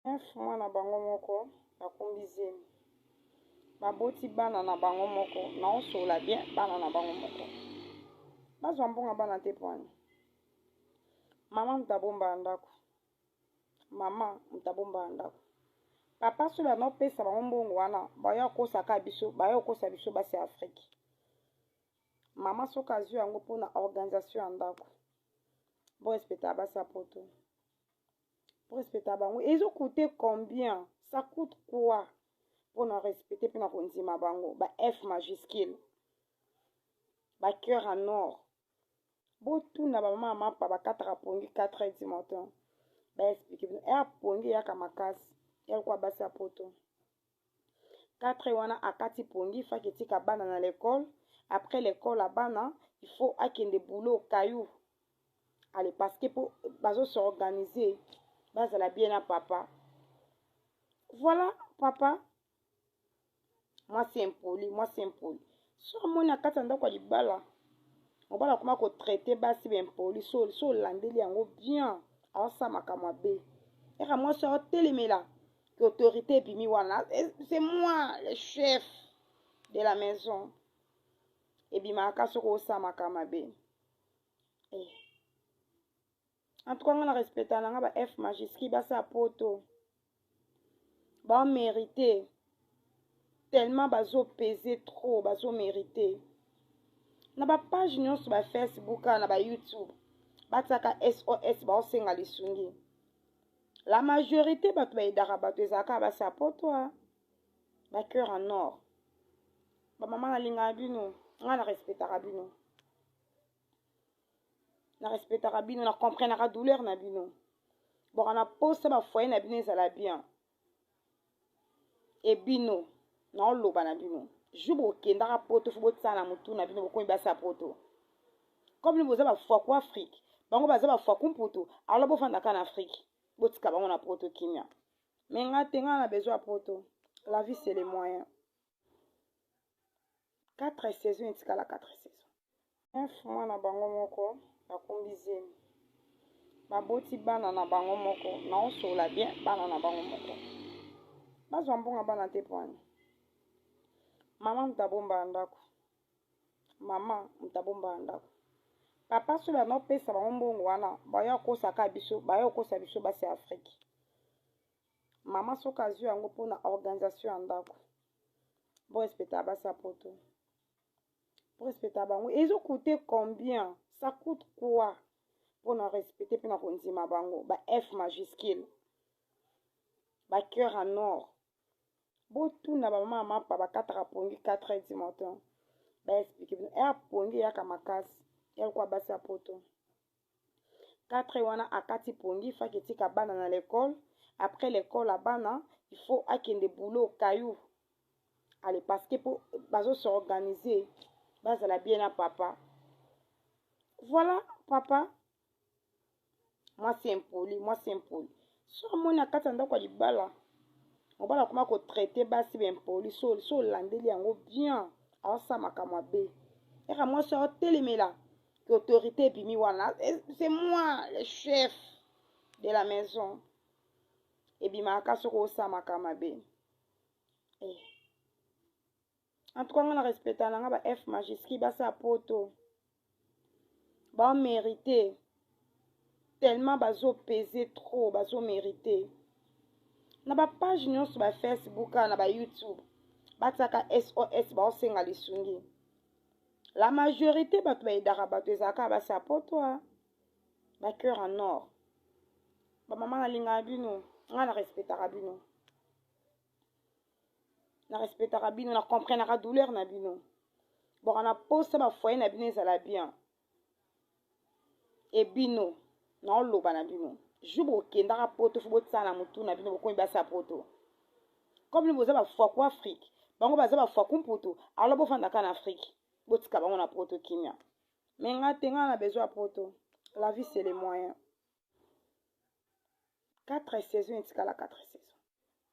Moi na bango moko bakumbi zemi baboti bana na bango moko naosola bien bana na bango moko bazwa mbonga bana te pwani mama mutabomba ndako mama mutabomba ndako papa so banopesa bango mbongo wana baya kosaka biso baya kosa biso basi Afrique mama soka azwi yango mpona organisation ya ndako bo respecter basi poto pour respecter bango ils ont coûté combien ça coûte quoi pour na respecter pour na kondima bango ba F majuscule ba cœur en or botu na ba mama mapa ba 4 pongi 4h du matin ba expliquer e pongi ya kamakasi ya kwa basi poto 4h wana akati pongi fa ketika bana na l'école après l'école la bana il faut akende boulot caillou allez parce que pour bazo s'organiser bazala bien à papa voilà papa moi c'est impoli so moni akati ya ndako ya libala mobala akoma kotraite basi baimpoli so landeli yango bien aosamaka mabe eka mwasi aotelemela ke autorité ebimi wana c'est moi le chef de la maison ebimaka soki osamaka mabe en tout cas nga na respecta nanga ba F majuscule basi ya poto ba mérité tellement bazo peser trop bazo mérité na ba page nyonso ba Facebook na ba YouTube bataka SOS baosenga lisungi la majorité bato bayedaka bato ezalaka basi ya poto ba cœur en or ba mama nalingaka bino nga na respectaka bino na comprenaka douleur na bino boka na posa ba foyer na bino ezala bien e bino na oloba na bino jour bokendaka poto fo botsala na motu na bino bokomi basi ya poto comme bino boza bafuaku Afrique bango baza bafuaku mputu alors bofandaka na Afrique botika bango na poto kimia mais nga te nga na besoin ya poto la vie c'est les moyens 4 saisons etikala 4 saisons moi na bango moko bakumbi zemi baboti bana na bango moko naosola bien bana na bango moko bazwa mbonga bana te pwani mama mutabomba ndako mama mutabomba ndako papa so banopesa bango mbongo wana baya kosaka biso baya kosa biso basi Afrique mama soka azwi yango mpona organisation ya ndako bo respecter basi poto pour respecter bango ils ont coûté combien ça coûte quoi pour na respecter pour na kondima bango ba F majuscule ba cœur en or botu na ba mama mapa ba 4 pongi 4h du matin ba expliquer e pongi ya kamakasi ya kwa basi poto 4h wana akati pongi fa ketika bana na l'école après l'école la bana il faut akende boulot caillou allez parce que pour bazo s'organiser bazala bien à papa voilà papa moi c'est impoli so moni akati ya ndako ya libala mobala akoma kotraite basi baimpoli so landeli yango bien aosamaka mabe eka mwasi aotelemela ke autorité ebimi wana c'est moi le chef de la maison ebimaka soki osamaka mabe en tout cas nga na respecta nanga ba F majuscule basi ya poto ba mérité tellement bazo peser trop bazo mérité na ba page nyonso ba Facebook na ba YouTube bataka SOS baosenga lisungi la majorité bato bayedaka bato ezalaka basi ya poto ba cœur en or ba mama nalingaka bino nga na respectaka bino na comprenaka douleur na bino boka na posa ba foyer na bino ezala bien e bino na oloba na bino jour bokendaka poto fo botsala na motu na bino bokomi basi ya poto comme bino boza bafuaku Afrique bango baza bafuaku mputu alors bofandaka na Afrique botika bango na poto kimia mais nga te nga na besoin ya poto la vie c'est les moyens 4 saisons etikala 4 saisons